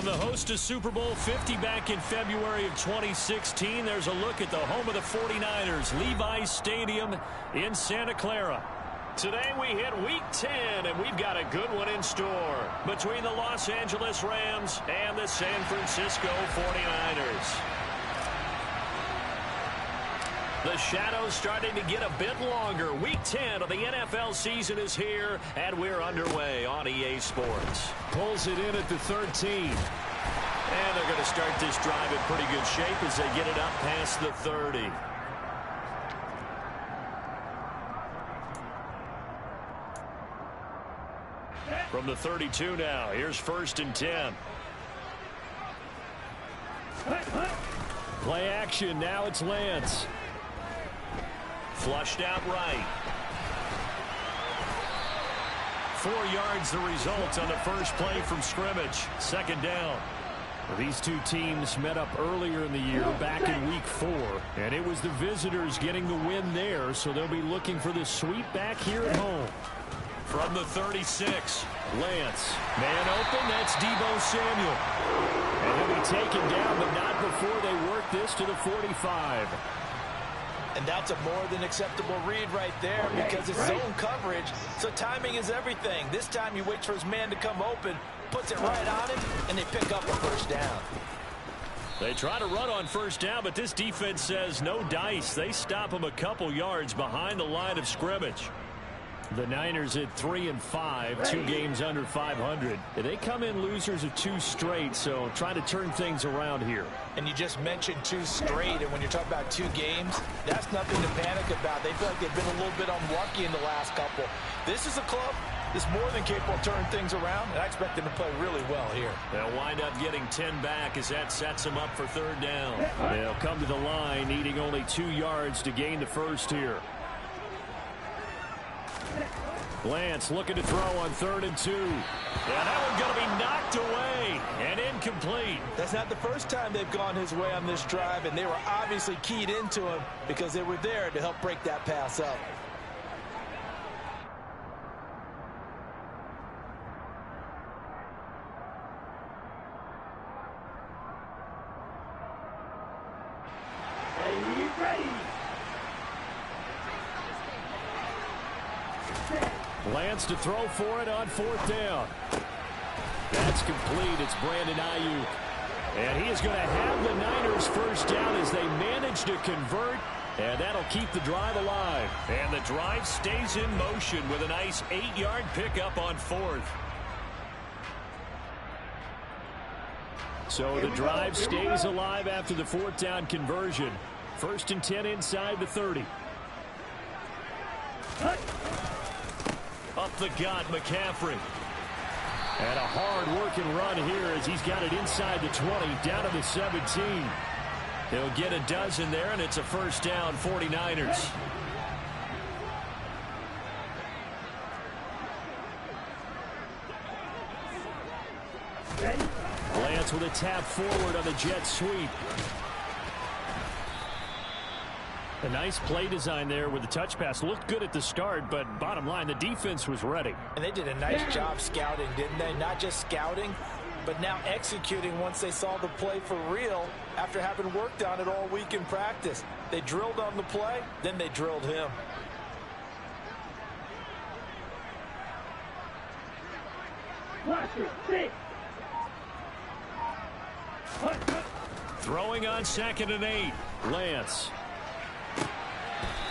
From the host to Super Bowl 50 back in February of 2016, there's a look at the home of the 49ers, Levi's Stadium in Santa Clara. Today we hit Week 10, and we've got a good one in store between the Los Angeles Rams and the San Francisco 49ers. The shadow's starting to get a bit longer. Week 10 of the NFL season is here, and we're underway on EA Sports. Pulls it in at the 13. And they're going to start this drive in pretty good shape as they get it up past the 30. From the 32 now, here's 1st and 10. Play action, now it's Lance. Flushed out right. 4 yards the result on the first play from scrimmage. 2nd down. Well, these two teams met up earlier in the year back in Week 4, and it was the visitors getting the win there, so they'll be looking for the sweep back here at home. From the 36, Lance. Man open, that's Deebo Samuel. And he'll be taken down, but not before they work this to the 45. And that's a more than acceptable read right there because it's zone coverage, so timing is everything. This time he waits for his man to come open, puts it right on him, and they pick up a 1st down. They try to run on 1st down, but this defense says no dice. They stop him a couple yards behind the line of scrimmage. The Niners at 3-5, 2 games under 500. They come in losers of 2 straight, so try to turn things around here. And you just mentioned 2 straight, and when you're talking about 2 games, that's nothing to panic about. They feel like they've been a little bit unlucky in the last couple. This is a club that's more than capable of turning things around, and I expect them to play really well here. They'll wind up getting 10 back as that sets them up for 3rd down. They'll come to the line, needing only 2 yards to gain the first here. Lance looking to throw on 3rd and 2. And that one's going to be knocked away and incomplete. That's not the first time they've gone his way on this drive, and they were obviously keyed into him because they were there to help break that pass up. Lance to throw for it on 4th down. That's complete. It's Brandon Ayuk. And he is going to have the Niners 1st down as they manage to convert. And that'll keep the drive alive. And the drive stays in motion with a nice 8-yard pickup on 4th. So the drive stays alive after the 4th down conversion. 1st and 10 inside the 30. Up the gut, McCaffrey. And a hard-working run here as he's got it inside the 20, down to the 17. He'll get a dozen there, and it's a 1st down, 49ers. Lance with a tap forward on the jet sweep. A nice play design there with the touch pass. Looked good at the start, but bottom line, the defense was ready. And they did a nice job scouting, didn't they? Not just scouting, but now executing once they saw the play for real after having worked on it all week in practice. They drilled on the play, then they drilled him. Throwing on 2nd and 8. Lance.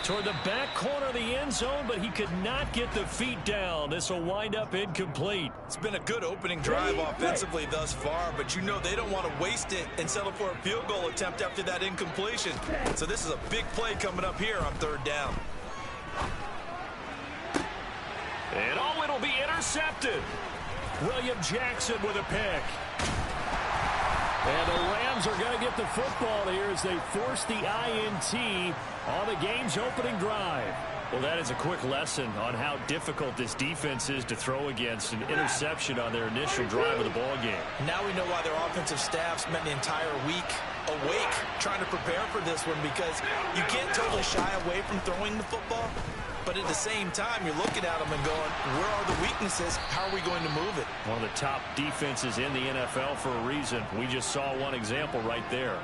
Toward the back corner of the end zone, but he could not get the feet down. This will wind up incomplete. It's been a good opening drive offensively thus far, but you know they don't want to waste it and settle for a field goal attempt after that incompletion. So this is a big play coming up here on 3rd down. And it'll be intercepted. William Jackson with a pick. And the Rams are going to get the football here as they force the INT on the game's opening drive. Well, that is a quick lesson on how difficult this defense is to throw against. An interception on their initial drive of the ball game. Now we know why their offensive staff spent the entire week awake, trying to prepare for this one, because you can't totally shy away from throwing the football. But at the same time, you're looking at them and going, where are the weaknesses? How are we going to move it? One of the top defenses in the NFL for a reason. We just saw one example right there.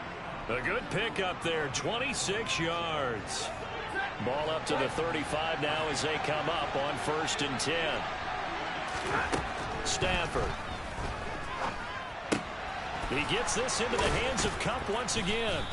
A good pick up there, 26 yards. Ball up to the 35 now as they come up on 1st and 10. Stafford. He gets this into the hands of Kupp once again.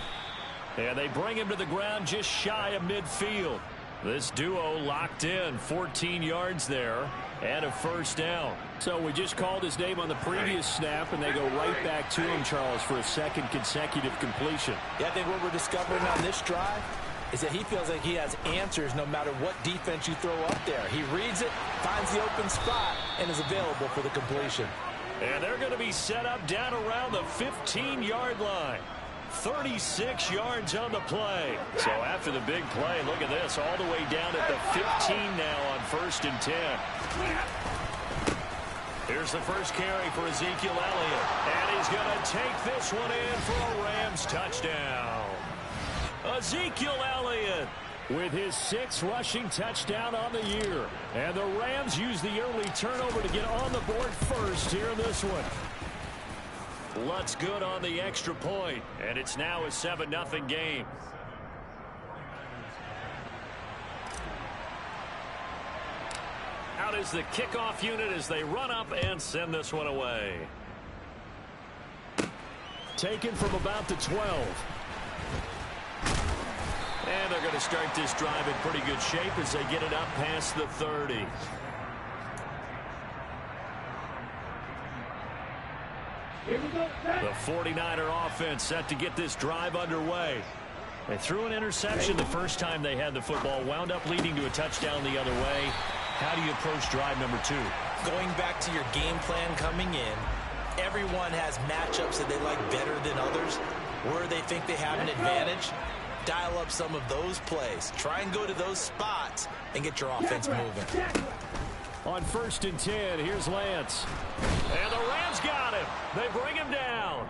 And they bring him to the ground just shy of midfield. This duo locked in, 14 yards there, and a 1st down. So we just called his name on the previous snap, and they go right back to him, Charles, for a 2nd consecutive completion. Yeah, I think what we're discovering on this drive is that he feels like he has answers no matter what defense you throw up there. He reads it, finds the open spot, and is available for the completion. And they're going to be set up down around the 15-yard line. 36 yards on the play. So after the big play, look at this, all the way down at the 15 now on 1st and 10. Here's the first carry for Ezekiel Elliott. And he's going to take this one in for a Rams touchdown. Ezekiel Elliott with his 6th rushing touchdown on the year. And the Rams use the early turnover to get on the board first here in this one. Lutz good on the extra point, and it's now a 7-0 game. Out is the kickoff unit as they run up and send this one away. Taken from about the 12. And they're going to start this drive in pretty good shape as they get it up past the 30. The 49er offense set to get this drive underway. They threw an interception the first time they had the football, wound up leading to a touchdown the other way. How do you approach drive number 2? Going back to your game plan coming in, everyone has matchups that they like better than others, where they think they have an advantage. Dial up some of those plays. Try and go to those spots and get your offense moving. On 1st and 10, here's Lance. And the Rams got him. They bring him down.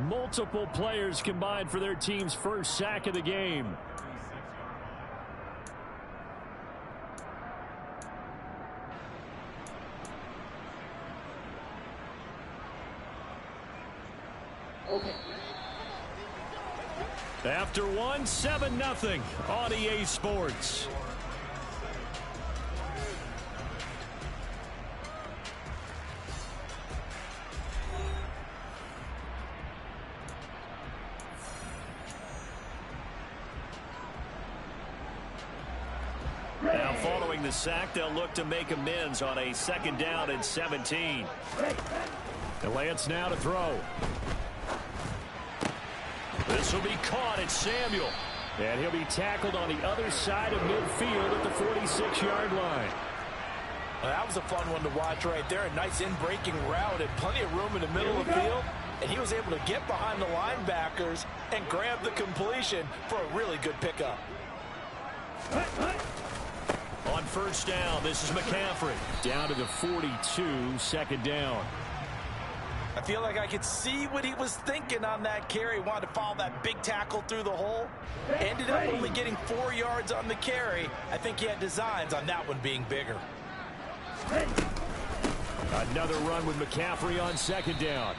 Multiple players combined for their team's first sack of the game. Okay. After one, 7-0 on EA Sports. Now following the sack, they'll look to make amends on a 2nd down and 17. And Lance now to throw. This will be caught at Samuel. And he'll be tackled on the other side of midfield at the 46-yard line. Well, that was a fun one to watch right there. A nice in-breaking route and plenty of room in the middle of the field. And he was able to get behind the linebackers and grab the completion for a really good pickup. On 1st down, this is McCaffrey. Down to the 42, 2nd down. I feel like I could see what he was thinking on that carry. Wanted to follow that big tackle through the hole. Ended up only getting 4 yards on the carry. I think he had designs on that one being bigger. Another run with McCaffrey on 2nd down.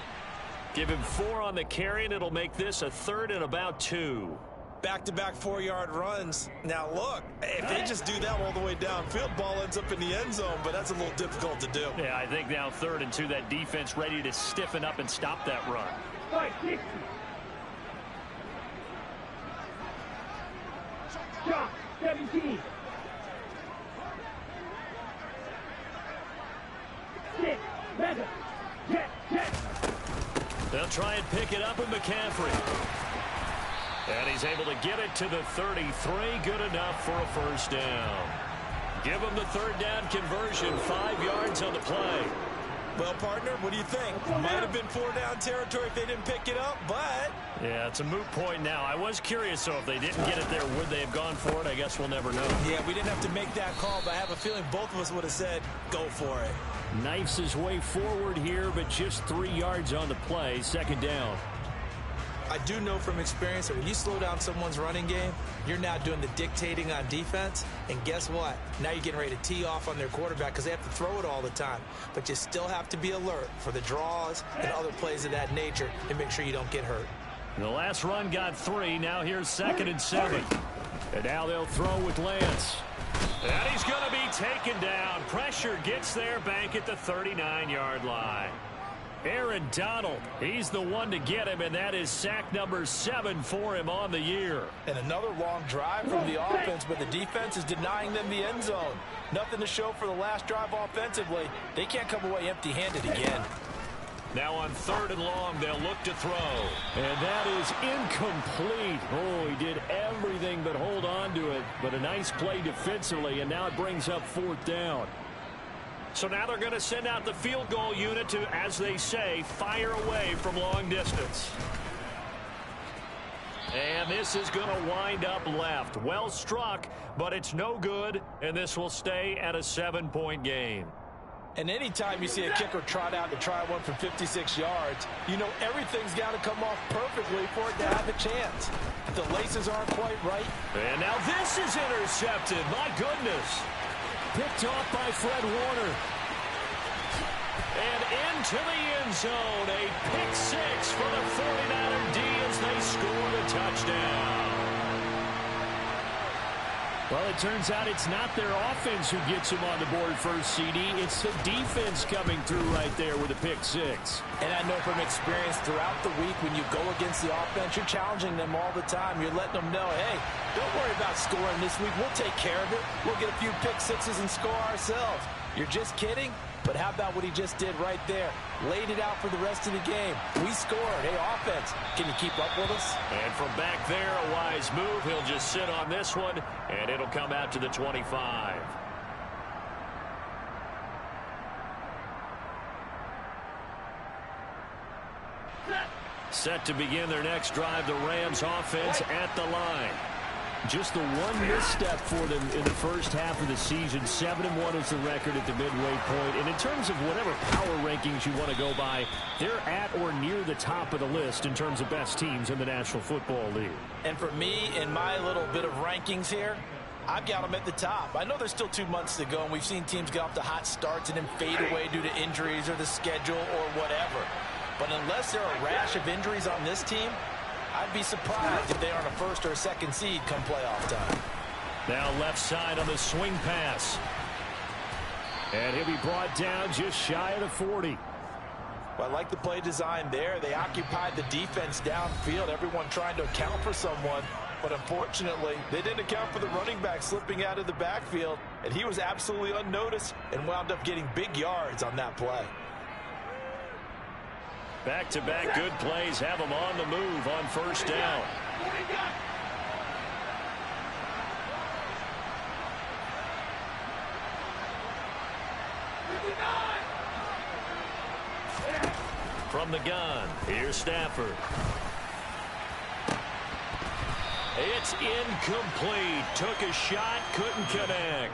Give him 4 on the carry, and it'll make this a 3rd and about 2. Back-to-back 4-yard runs. Now, look, if they just do that all the way downfield, ball ends up in the end zone, but that's a little difficult to do. Yeah, I think now 3rd and 2, that defense ready to stiffen up and stop that run. Shot 17. 6, 7, 10. They'll try and pick it up with McCaffrey. And he's able to get it to the 33. Good enough for a 1st down. Give him the 3rd down conversion. 5 yards on the play. Well, partner, what do you think? Might have been 4-down territory if they didn't pick it up, but... Yeah, it's a moot point now. I was curious, so if they didn't get it there, would they have gone for it? I guess we'll never know. Yeah, we didn't have to make that call, but I have a feeling both of us would have said, go for it. Knifes his way forward here, but just 3 yards on the play. 2nd down. I do know from experience that when you slow down someone's running game, you're now doing the dictating on defense. And guess what? Now you're getting ready to tee off on their quarterback because they have to throw it all the time. But you still have to be alert for the draws and other plays of that nature and make sure you don't get hurt. The last run got 3. Now here's 2nd and 7. And now they'll throw with Lance. And he's going to be taken down. Pressure gets there back at the 39-yard line. Aaron Donald, he's the one to get him, and that is sack number 7 for him on the year. And another long drive from the offense, but the defense is denying them the end zone. Nothing to show for the last drive offensively. They can't come away empty-handed again. Now on 3rd and long, they'll look to throw. And that is incomplete. Oh, he did everything but hold on to it. But a nice play defensively, and now it brings up 4th down. So now they're going to send out the field goal unit to, as they say, fire away from long distance. And this is going to wind up left. Well struck, but it's no good, and this will stay at a 7-point game. And anytime you see a kicker trot out to try one from 56 yards, you know everything's got to come off perfectly for it to have a chance. The laces aren't quite right. And now this is intercepted. My goodness. Picked off by Fred Warner. And into the end zone. A pick 6 for the 49er D as they score the touchdown. Well, it turns out it's not their offense who gets him on the board first, CD. It's the defense coming through right there with a pick 6. And I know from experience throughout the week when you go against the offense, you're challenging them all the time. You're letting them know, hey, don't worry about scoring this week. We'll take care of it. We'll get a few pick 6s and score ourselves. You're just kidding? But how about what he just did right there? Laid it out for the rest of the game. We scored. Hey, offense, can you keep up with us? And from back there, a wise move. He'll just sit on this one, and it'll come out to the 25. Set to begin their next drive, the Rams offense at the line. Just the one misstep for them in the first half of the season. 7-1 is the record at the midway point. And in terms of whatever power rankings you want to go by, they're at or near the top of the list in terms of best teams in the National Football League. And for me, in my little bit of rankings here, I've got them at the top. I know there's still 2 months to go, and we've seen teams get off to hot starts and then fade away due to injuries or the schedule or whatever. But unless there are a rash of injuries on this team, I'd be surprised if they aren't a 1st or a 2nd seed come playoff time. Now left side on the swing pass. And he'll be brought down just shy of the 40. Well, I like the play design there. They occupied the defense downfield, everyone trying to account for someone. But unfortunately, they didn't account for the running back slipping out of the backfield. And he was absolutely unnoticed and wound up getting big yards on that play. Back-to-back good plays have them on the move on 1st down. From the gun, here's Stafford. It's incomplete. Took a shot, couldn't connect.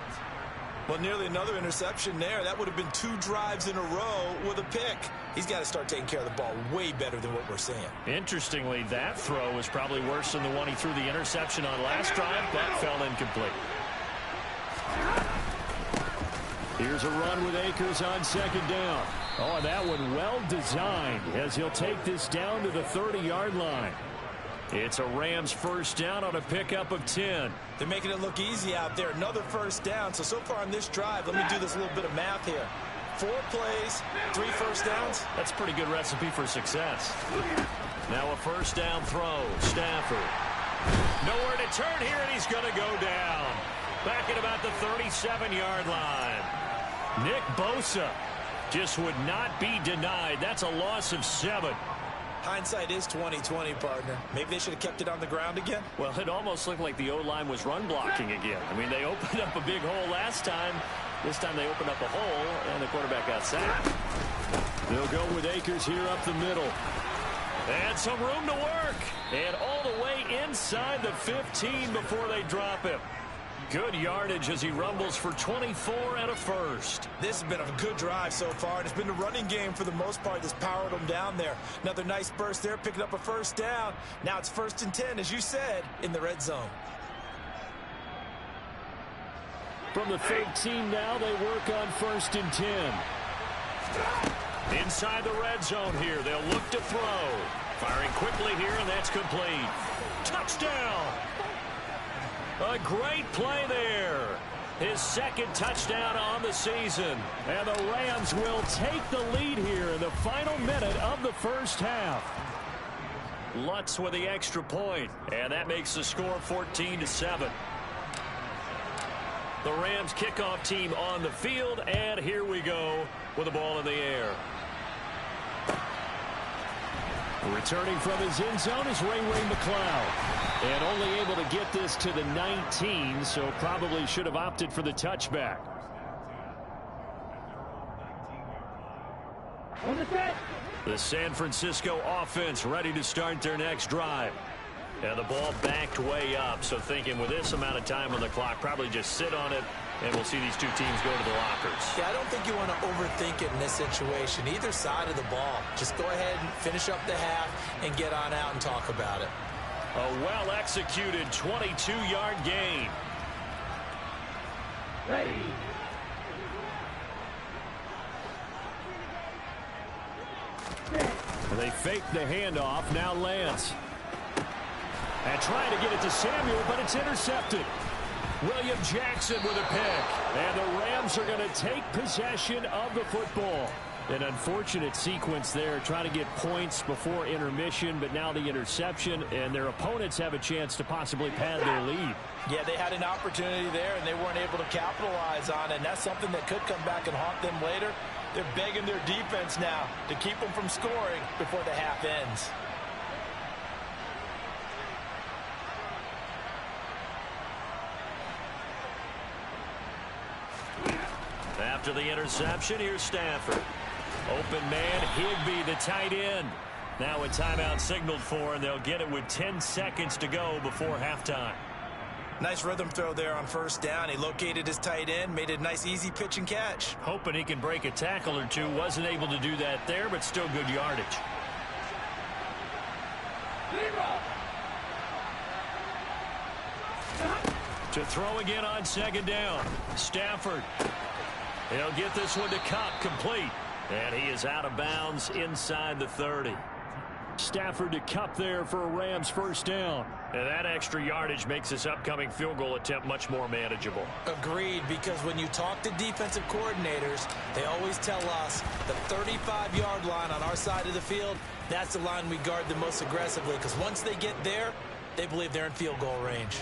Well, nearly another interception there. That would have been 2 drives in a row with a pick. He's got to start taking care of the ball way better than what we're seeing. Interestingly, that throw was probably worse than the one he threw the interception on last drive, but fell incomplete. Here's a run with Akers on 2nd down. Oh, that one well designed as he'll take this down to the 30-yard line. It's a Rams 1st down on a pickup of 10. They're making it look easy out there. Another 1st down. So far on this drive, let me do this little bit of math here. 4 plays, 3 1st downs. That's a pretty good recipe for success. Now a 1st down throw. Stafford. Nowhere to turn here, and he's going to go down. Back at about the 37-yard line. Nick Bosa just would not be denied. That's a loss of 7. Hindsight is 20/20, partner. Maybe they should have kept it on the ground again. Well, it almost looked like the O-line was run blocking again. I mean, they opened up a big hole last time. This time they opened up a hole, and the quarterback got sacked. They'll go with Akers here up the middle. And some room to work. And all the way inside the 15 before they drop him. Good yardage as he rumbles for 24 and a first. This has been a good drive so far, and it's been the running game for the most part that's powered them down there. Another nice burst there, picking up a first down. Now it's 1st and 10, as you said, in the red zone. From the fake team now, they work on 1st and 10. Inside the red zone here, they'll look to throw. Firing quickly here, and that's complete. Touchdown! A great play there. His 2nd touchdown on the season. And the Rams will take the lead here in the final minute of the first half. Lutz with the extra point, and that makes the score 14-7. The Rams kickoff team on the field, and here we go with the ball in the air. Returning from his end zone is Ray McCloud. And only able to get this to the 19, so probably should have opted for the touchback. On the set. The San Francisco offense ready to start their next drive. And the ball backed way up, so thinking with this amount of time on the clock, probably just sit on it, and we'll see these two teams go to the lockers. Yeah, I don't think you want to overthink it in this situation. Either side of the ball. Just go ahead and finish up the half and get on out and talk about it. A well-executed 22-yard gain. Ready. They fake the handoff. Now Lance. And trying to get it to Samuel, but it's intercepted. William Jackson with a pick. And the Rams are going to take possession of the football. An unfortunate sequence there, trying to get points before intermission, but now the interception, and their opponents have a chance to possibly pad their lead. Yeah, they had an opportunity there, and they weren't able to capitalize on it, and that's something that could come back and haunt them later. They're begging their defense now to keep them from scoring before the half ends. After the interception, here's Stafford. Open man, Higbee, the tight end. Now a timeout signaled for, and they'll get it with 10 seconds to go before halftime. Nice rhythm throw there on 1st down. He located his tight end, made a nice easy pitch and catch. Hoping he can break a tackle or two. Wasn't able to do that there, but still good yardage. To throw again on 2nd down. Stafford. He'll get this one to Kupp, complete. And he is out of bounds inside the 30. Stafford to Kupp there for a Rams 1st down. And that extra yardage makes this upcoming field goal attempt much more manageable. Agreed, because when you talk to defensive coordinators, they always tell us the 35-yard line on our side of the field, that's the line we guard the most aggressively, because once they get there, they believe they're in field goal range.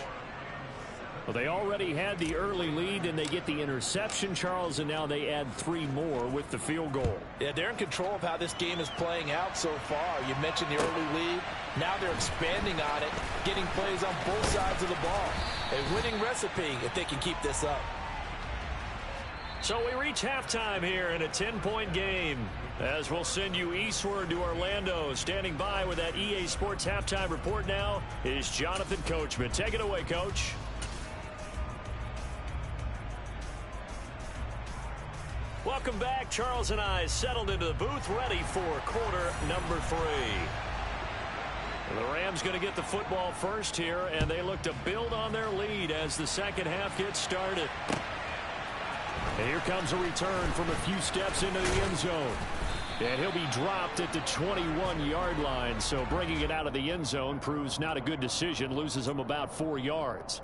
Well, they already had the early lead, and they get the interception, Charles, and now they add 3 more with the field goal. Yeah, they're in control of how this game is playing out so far. You mentioned the early lead. Now they're expanding on it, getting plays on both sides of the ball. A winning recipe if they can keep this up. So we reach halftime here in a 10-point game, as we'll send you eastward to Orlando. Standing by with that EA Sports halftime report now is Jonathan Coachman. Take it away, Coach. Welcome back. Charles and I settled into the booth, ready for quarter number 3. The Rams going to get the football first here, and they look to build on their lead as the second half gets started. And here comes a return from a few steps into the end zone. And he'll be dropped at the 21-yard line, so bringing it out of the end zone proves not a good decision, loses him about 4 yards.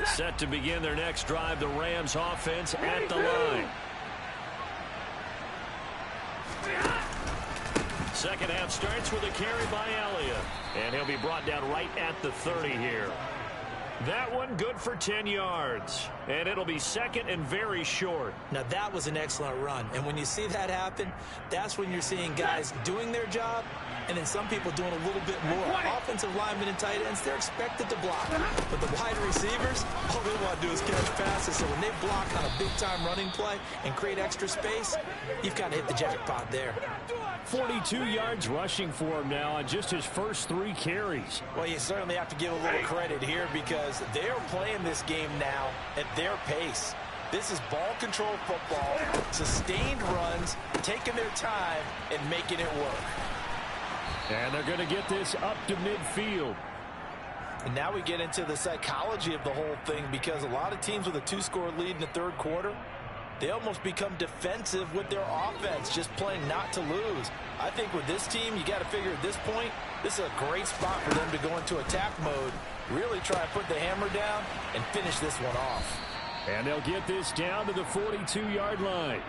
Set to begin their next drive, the Rams offense at the line. Second half starts with a carry by Elliott. And he'll be brought down right at the 30 here. That one good for 10 yards. And it'll be second and very short. Now, that was an excellent run. And when you see that happen, that's when you're seeing guys doing their job and then some people doing a little bit more. Offensive linemen and tight ends, they're expected to block. But the wide receivers, all they want to do is catch passes. So when they block on a big-time running play and create extra space, you've got to hit the jackpot there. 42 yards rushing for him now on just his first 3 carries. Well, you certainly have to give a little credit here because they're playing this game now at their pace. This is ball control football, sustained runs, taking their time and making it work. And they're going to get this up to midfield. And now we get into the psychology of the whole thing because a lot of teams with a 2-score lead in the third quarter, they almost become defensive with their offense, just playing not to lose. I think with this team, you got to figure at this point, this is a great spot for them to go into attack mode, really try to put the hammer down and finish this one off. And they'll get this down to the 42-yard line.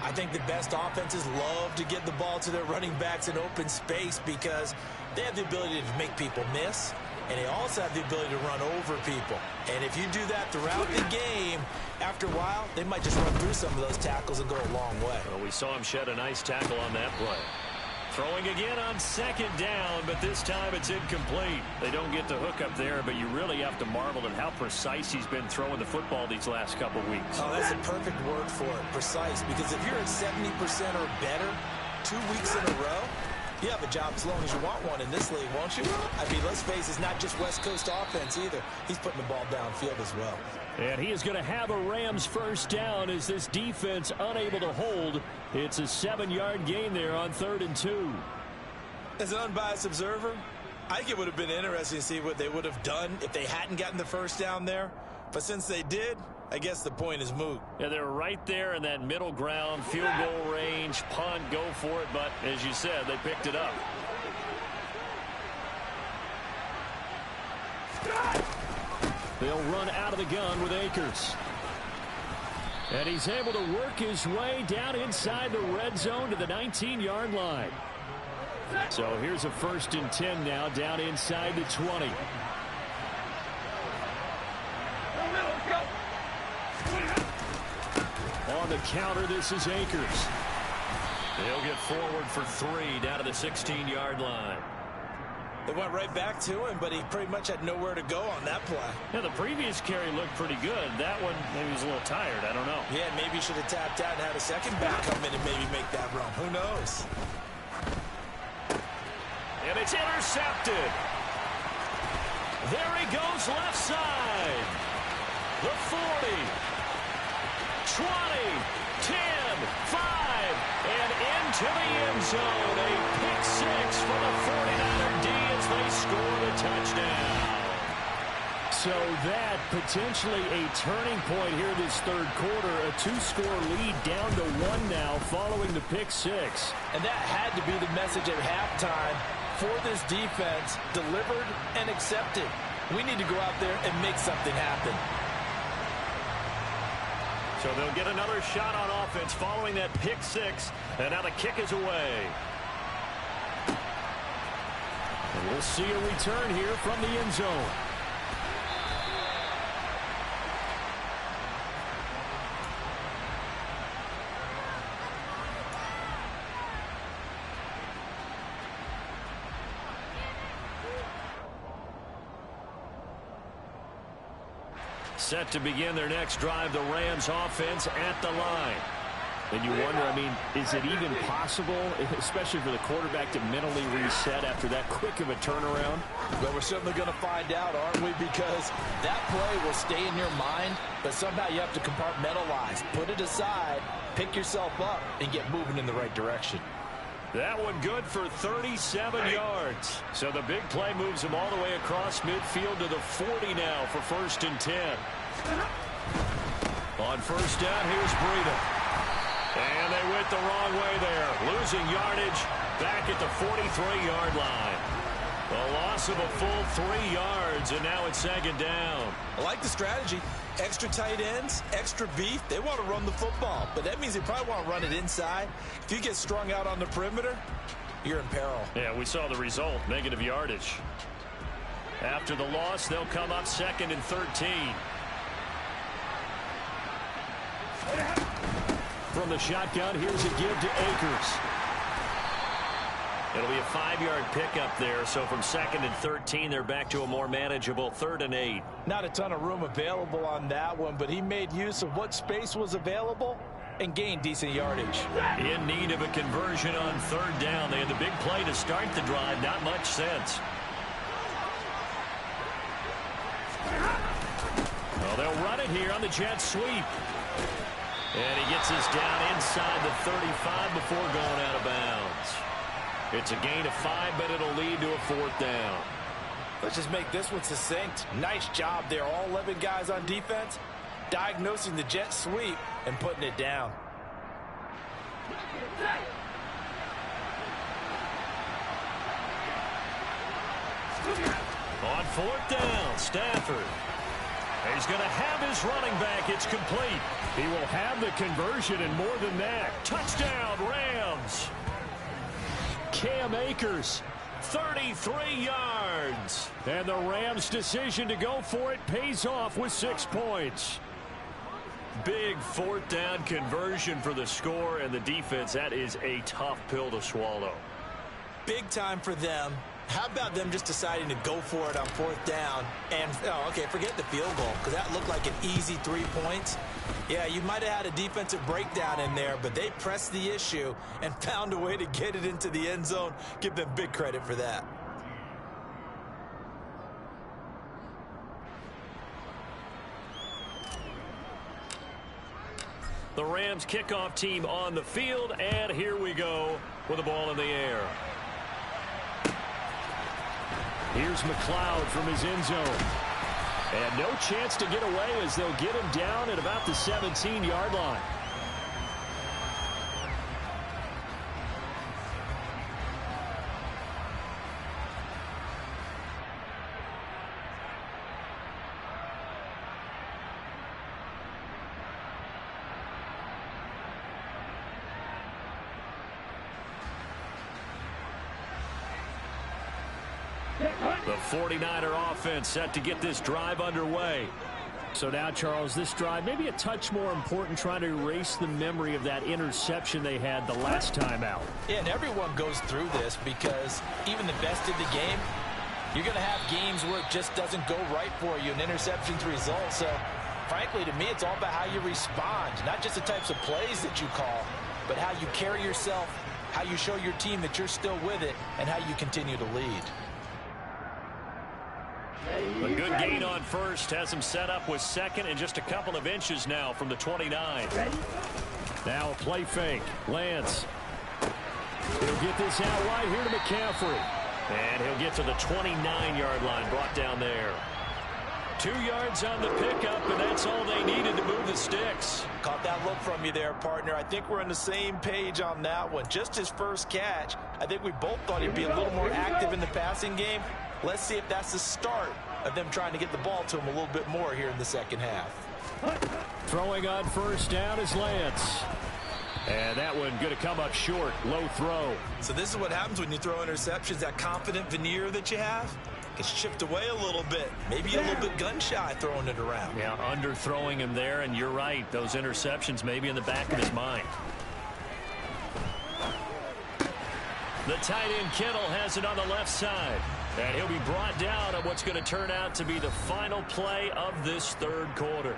I think the best offenses love to get the ball to their running backs in open space because they have the ability to make people miss, and they also have the ability to run over people. And if you do that throughout the game, after a while, they might just run through some of those tackles and go a long way. Well, we saw him shed a nice tackle on that play. Throwing again on second down, but this time it's incomplete. They don't get the hook up there, but you really have to marvel at how precise he's been throwing the football these last couple weeks. Oh, that's a perfect word for it, precise, because if you're at 70% or better 2 weeks in a row, you have a job as long as you want one in this league, won't you? I mean, let's face it, it's not just West Coast offense either. He's putting the ball downfield as well. And he is going to have a Rams first down as this defense unable to hold. It's a 7-yard gain there on 3rd and 2. As an unbiased observer, I think it would have been interesting to see what they would have done if they hadn't gotten the first down there. But since they did, I guess the point is moot. Yeah, they're right there in that middle ground, field goal range, punt, go for it. But as you said, they picked it up. They'll run out of the gun with Akers. And he's able to work his way down inside the red zone to the 19-yard line. So here's a 1st and 10 now down inside the 20. On the counter, this is Akers. They'll get forward for 3 down to the 16-yard line. They went right back to him, but he pretty much had nowhere to go on that play. Yeah, the previous carry looked pretty good. That one, maybe he was a little tired. I don't know. Yeah, maybe he should have tapped out and had a second back come in and maybe make that run. Who knows? And it's intercepted. There he goes left side. The 40. 20. 10. 5. And into the end zone. A pick 6 for the 49er D as they score the touchdown. So that potentially a turning point here this third quarter. A 2-score lead down to 1 now following the pick 6. And that had to be the message at halftime for this defense, delivered and accepted. We need to go out there and make something happen. So they'll get another shot on offense following that pick 6. And now the kick is away. And we'll see a return here from the end zone. Set to begin their next drive, the Rams offense at the line. And you wonder, I mean, is it even possible, especially for the quarterback, to mentally reset after that quick of a turnaround? Well, we're certainly going to find out, aren't we? Because that play will stay in your mind, but somehow you have to compartmentalize. Put it aside, pick yourself up, and get moving in the right direction. That one good for 37 yards. So the big play moves him all the way across midfield to the 40 now for 1st and 10. On first down, here's Breida. And they went the wrong way there. Losing yardage back at the 43-yard line. A loss of a full 3 yards, and now it's 2nd down. I like the strategy. Extra tight ends, extra beef. They want to run the football, but that means they probably want to run it inside. If you get strung out on the perimeter, you're in peril. Yeah, we saw the result, negative yardage. After the loss, they'll come up 2nd and 13. From the shotgun, here's a give to Akers. It'll be a 5-yard pickup there, so from 2nd and 13, they're back to a more manageable 3rd and 8. Not a ton of room available on that one, but he made use of what space was available and gained decent yardage. In need of a conversion on 3rd down. They had the big play to start the drive. Not much sense. Well, they'll run it here on the jet sweep. And he gets us down inside the 35 before going out of bounds. It's a gain of 5, but it'll lead to a 4th down. Let's just make this one succinct. Nice job there. All 11 guys on defense diagnosing the jet sweep and putting it down. On 4th down, Stafford. He's going to have his running back. It's complete. He will have the conversion and more than that. Touchdown, Rams. Cam Akers, 33 yards. And the Rams' decision to go for it pays off with 6 points. Big 4th down conversion for the score, and the defense, that is a tough pill to swallow. Big time for them. How about them just deciding to go for it on 4th down? And, okay, forget the field goal, because that looked like an easy 3 points. Yeah, you might have had a defensive breakdown in there, but they pressed the issue and found a way to get it into the end zone. Give them big credit for that. The Rams kickoff team on the field, and here we go with the ball in the air. Here's McLeod from his end zone. And no chance to get away as they'll get him down at about the 17-yard line. The 49er offense set to get this drive underway. So now, Charles, this drive maybe a touch more important, trying to erase the memory of that interception they had the last time out. Yeah, and everyone goes through this because even the best of the game, you're going to have games where it just doesn't go right for you, and interceptions result. So, frankly, to me, it's all about how you respond, not just the types of plays that you call, but how you carry yourself, how you show your team that you're still with it, and how you continue to lead. A good gain on first has him set up with 2nd and just a couple of inches now from the 29. Now a play fake. Lance. He'll get this out wide here to McCaffrey. And he'll get to the 29-yard line, brought down there. 2 yards on the pickup, and that's all they needed to move the sticks. Caught that look from you there, partner. I think we're on the same page on that one. Just his first catch, I think we both thought he'd be a little more active in the passing game. Let's see if that's the start of them trying to get the ball to him a little bit more here in the second half. Throwing on 1st down is Lance. And that one going to come up short. Low throw. So this is what happens when you throw interceptions. That confident veneer that you have gets chipped away a little bit. Maybe a little bit gun-shy throwing it around. Yeah, underthrowing him there, and you're right. Those interceptions may be in the back of his mind. The tight end Kittle has it on the left side. And he'll be brought down on what's going to turn out to be the final play of this 3rd quarter.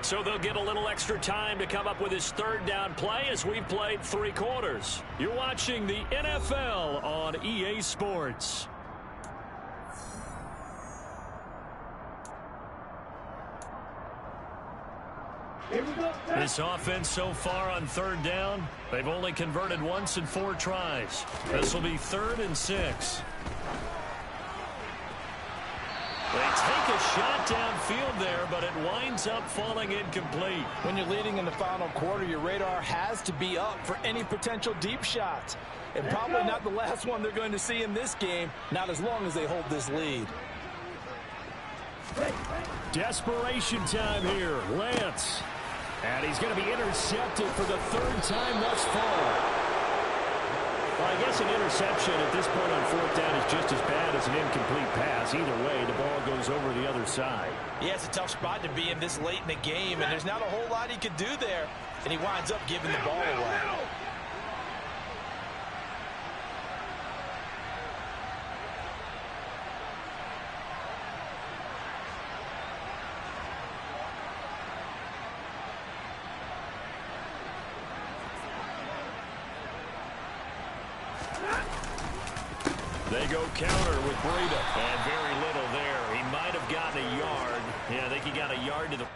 So they'll get a little extra time to come up with his 3rd down play as we've played 3 quarters. You're watching the NFL on EA Sports. This offense so far on 3rd down, they've only converted once in 4 tries. This will be 3rd and 6. They take a shot downfield there, but it winds up falling incomplete. When you're leading in the final quarter, your radar has to be up for any potential deep shots. And probably not the last one they're going to see in this game, not as long as they hold this lead. Desperation time here. Lance. And he's going to be intercepted for the 3rd time thus far. I guess an interception at this point on fourth down is just as bad as an incomplete pass. Either way, the ball goes over the other side. Yeah, it's a tough spot to be in this late in the game, and there's not a whole lot he could do there, and he winds up giving the ball away. They go counter with Breida. And very little there. He might have gotten a yard. Yeah, I think he got a yard to the...